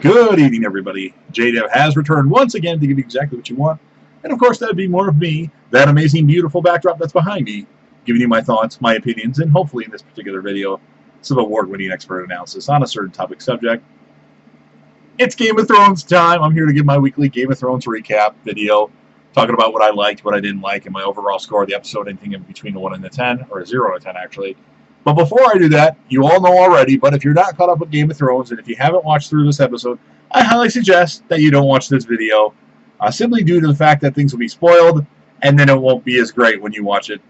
Good evening, everybody. JDev has returned once again to give you exactly what you want. And of course, that would be more of me, that amazing, beautiful backdrop that's behind me, giving you my thoughts, my opinions, and hopefully in this particular video, some award-winning expert analysis on a certain topic subject. It's Game of Thrones time. I'm here to give my weekly Game of Thrones recap video, talking about what I liked, what I didn't like, and my overall score of the episode, anything in between a 1 and a 10, or a 0 and a 10, actually. But before I do that, you all know already, but if you're not caught up with Game of Thrones, and if you haven't watched through this episode, I highly suggest that you don't watch this video, simply due to the fact that things will be spoiled, and then it won't be as great when you watch it,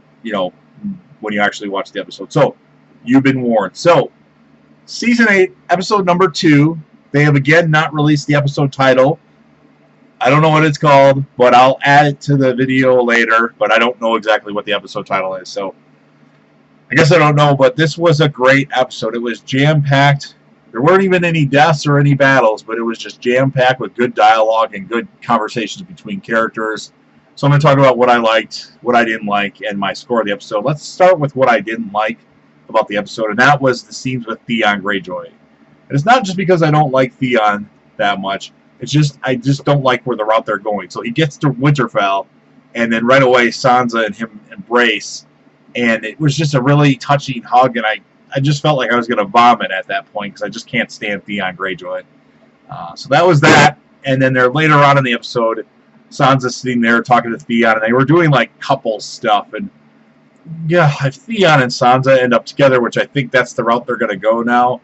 when you actually watch the episode. So, you've been warned. So, Season 8, Episode number 2, they have again not released the episode title. I don't know what it's called, but I'll add it to the video later, but I don't know exactly what the episode title is, so I guess I don't know, but this was a great episode. It was jam-packed. There weren't even any deaths or any battles, but it was just jam-packed with good dialogue and good conversations between characters. So I'm going to talk about what I liked, what I didn't like, and my score of the episode. Let's start with what I didn't like about the episode, and that was the scenes with Theon Greyjoy. And it's not just because I don't like Theon that much. It's just I just don't like where the route they're going. So he gets to Winterfell, and then right away Sansa and him embrace. And it was just a really touching hug, and I just felt like I was going to vomit at that point because I just can't stand Theon Greyjoy. So that was that. And then there later on in the episode, Sansa's sitting there talking to Theon, and they were doing like couple stuff. And yeah, if Theon and Sansa end up together, which I think that's the route they're going to go now,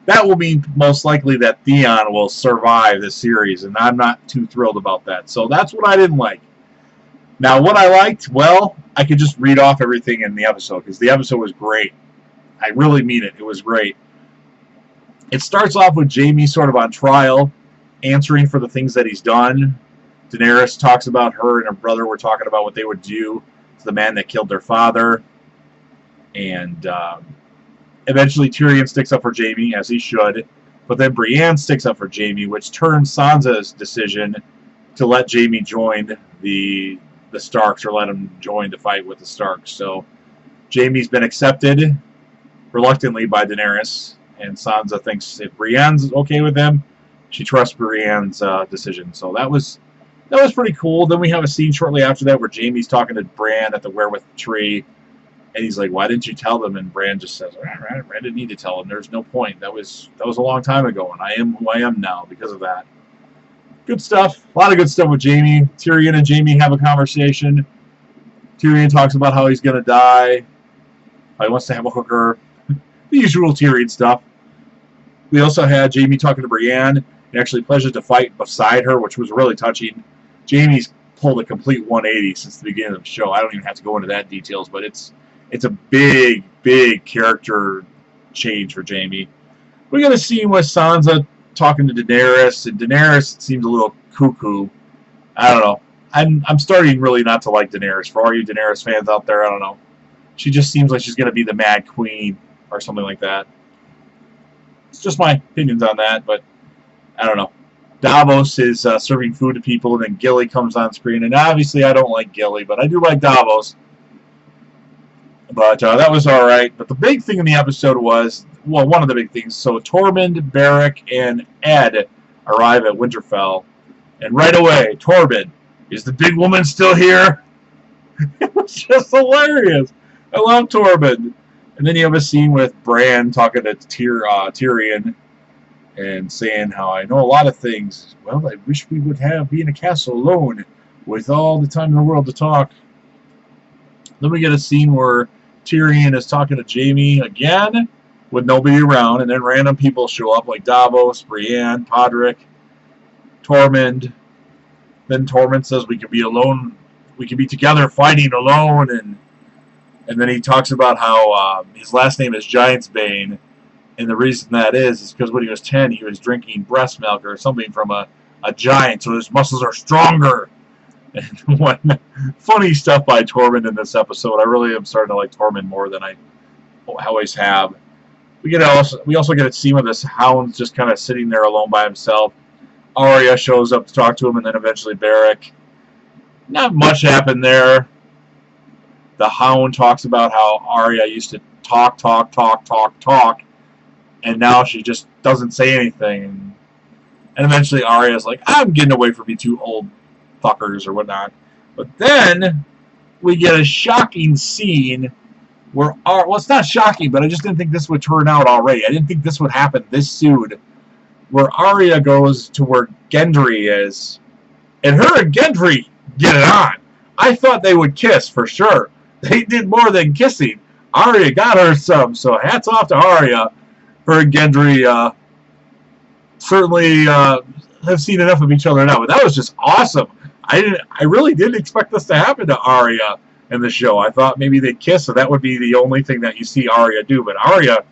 that will mean most likely that Theon will survive this series, and I'm not too thrilled about that. So that's what I didn't like. Now, what I liked, well, I could just read off everything in the episode, because the episode was great. I really mean it. It was great. It starts off with Jaime sort of on trial, answering for the things that he's done. Daenerys talks about her and her brother were talking about what they would do to the man that killed their father. And eventually Tyrion sticks up for Jaime, as he should. But then Brienne sticks up for Jaime, which turns Sansa's decision to let Jaime join the Starks, or let him join to fight with the Starks. So Jaime's been accepted reluctantly by Daenerys, and Sansa thinks if Brienne's okay with him, she trusts Brienne's decision. So that was pretty cool. Then we have a scene shortly after that where Jaime's talking to Bran at the Werewolf Tree, and he's like, "Why didn't you tell them?" And Bran just says, "I didn't need to tell them. There's no point. That was a long time ago, and I am who I am now because of that." Good stuff. A lot of good stuff with Jaime. Tyrion and Jaime have a conversation. Tyrion talks about how he's going to die. How he wants to have a hooker. The usual Tyrion stuff. We also had Jaime talking to Brienne. He actually pledges to fight beside her, which was really touching. Jaime's pulled a complete 180 since the beginning of the show. I don't even have to go into that details, but it's a big, big character change for Jaime. We got a scene with Sansa talking to Daenerys, and Daenerys seems a little cuckoo. I don't know. I'm starting really not to like Daenerys. For all you Daenerys fans out there, I don't know. She just seems like she's going to be the Mad Queen or something like that. It's just my opinions on that, but I don't know. Davos is serving food to people, and then Gilly comes on screen, and obviously I don't like Gilly, but I do like Davos. But that was alright. But the big thing in the episode was, well, one of the big things. So Tormund, Beric, and Ed arrive at Winterfell. And right away, Tormund, is the big woman still here? It was just hilarious. I love Tormund. And then you have a scene with Bran talking to Tyrion and saying how I know a lot of things. Well, I wish we would be in a castle alone with all the time in the world to talk. Then we get a scene where Tyrion is talking to Jaime again with nobody around, and then random people show up like Davos, Brienne, Podrick, Tormund. Then Tormund says we can be alone, we can be together fighting alone, and then he talks about how his last name is Giantsbane, and the reason that is because when he was 10 he was drinking breast milk or something from a giant, so his muscles are stronger. And what funny stuff by Tormund in this episode. I really am starting to like Tormund more than I always have. We also get a scene with this Hound just kind of sitting there alone by himself. Aria shows up to talk to him, and then eventually Beric. Not much happened there. The Hound talks about how Aria used to talk, and now she just doesn't say anything. And eventually Aria's like, I'm getting away from you two old fuckers or whatnot. But then we get a shocking scene where, well, it's not shocking, but I just didn't think this would turn out already. I didn't think this would happen this soon. Where Aria goes to where Gendry is, and her and Gendry get it on. I thought they would kiss for sure. They did more than kissing. Aria got her some, so hats off to Aria. Her and Gendry certainly have seen enough of each other now, but that was just awesome. I really didn't expect this to happen to Aria in the show. I thought maybe they'd kiss, so that would be the only thing that you see Aria do. But Aria,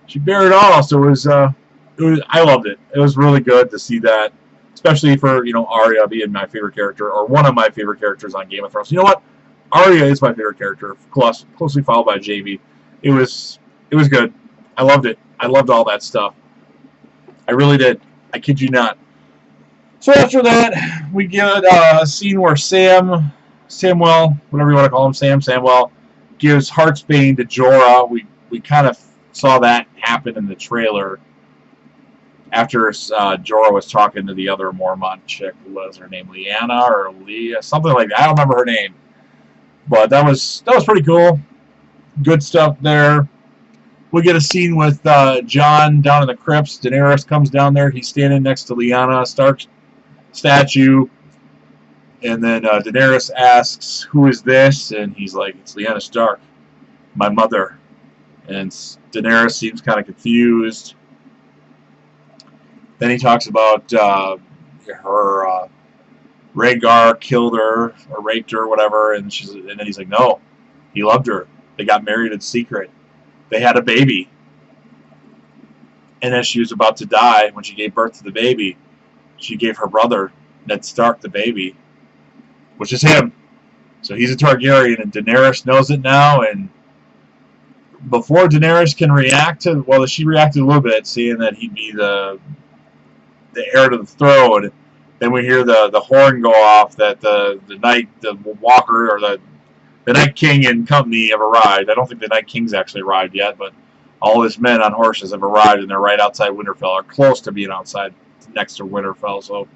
she bare it all, so it was I loved it. It was really good to see that, especially for, you know, Aria being my favorite character, or one of my favorite characters on Game of Thrones. You know what? Aria is my favorite character, closely followed by Jaime. It was good. I loved it. I loved all that stuff. I really did. I kid you not. So after that, we get a scene where Samwell, whatever you want to call him, Samwell, gives Heartsbane to Jorah. We kind of saw that happen in the trailer after Jorah was talking to the other Mormont chick. What was her name? Lyanna or Leah? Something like that. I don't remember her name. But that was pretty cool. Good stuff there. We get a scene with Jon down in the crypts. Daenerys comes down there. He's standing next to Lyanna Stark's statue. And then Daenerys asks, who is this? And he's like, it's Lyanna Stark, my mother. And Daenerys seems kind of confused. Then he talks about her Rhaegar killed her or raped her or whatever, and then he's like, no, he loved her. They got married in secret. They had a baby. And as she was about to die, when she gave birth to the baby, she gave her brother, Ned Stark, the baby, which is him. So he's a Targaryen, and Daenerys knows it now, and before Daenerys can react to, well, she reacted a little bit, seeing that he'd be the heir to the throne. Then we hear the horn go off that the Walker, or the Night King and company have arrived. I don't think the Night King's actually arrived yet, but all his men on horses have arrived, and they're right outside Winterfell, or close to being outside next to Winterfell. So it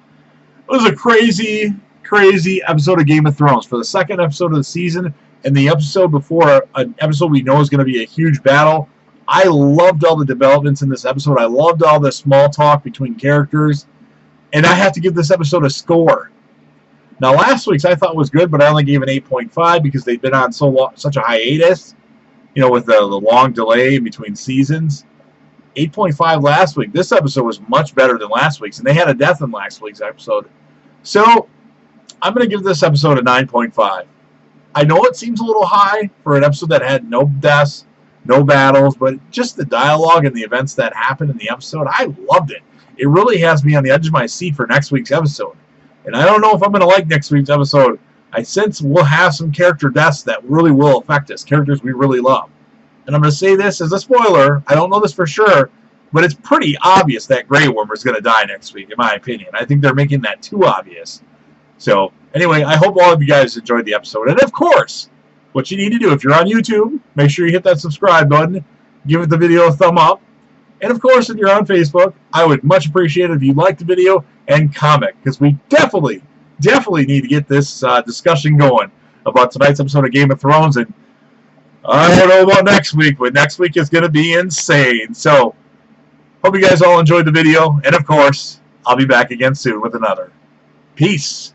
was a crazy, crazy episode of Game of Thrones. For the second episode of the season, and the episode before, an episode we know is going to be a huge battle. I loved all the developments in this episode. I loved all the small talk between characters. And I have to give this episode a score. Now, last week's I thought was good, but I only gave an 8.5 because they've been on such a hiatus, you know, with the long delay between seasons. 8.5 last week. This episode was much better than last week's, and they had a death in last week's episode. So, I'm going to give this episode a 9.5. I know it seems a little high for an episode that had no deaths, no battles, but just the dialogue and the events that happened in the episode, I loved it. It really has me on the edge of my seat for next week's episode. And I don't know if I'm going to like next week's episode. I sense we'll have some character deaths that really will affect us, characters we really love. And I'm going to say this as a spoiler. I don't know this for sure, but it's pretty obvious that Grey Worm is going to die next week, in my opinion. I think they're making that too obvious. So, anyway, I hope all of you guys enjoyed the episode. And, of course, what you need to do, if you're on YouTube, make sure you hit that subscribe button. Give the video a thumb up. And, of course, if you're on Facebook, I would much appreciate it if you like the video and comment, because we definitely need to get this discussion going about tonight's episode of Game of Thrones. And I don't know about next week, but next week is going to be insane. So, hope you guys all enjoyed the video. And, of course, I'll be back again soon with another. Peace.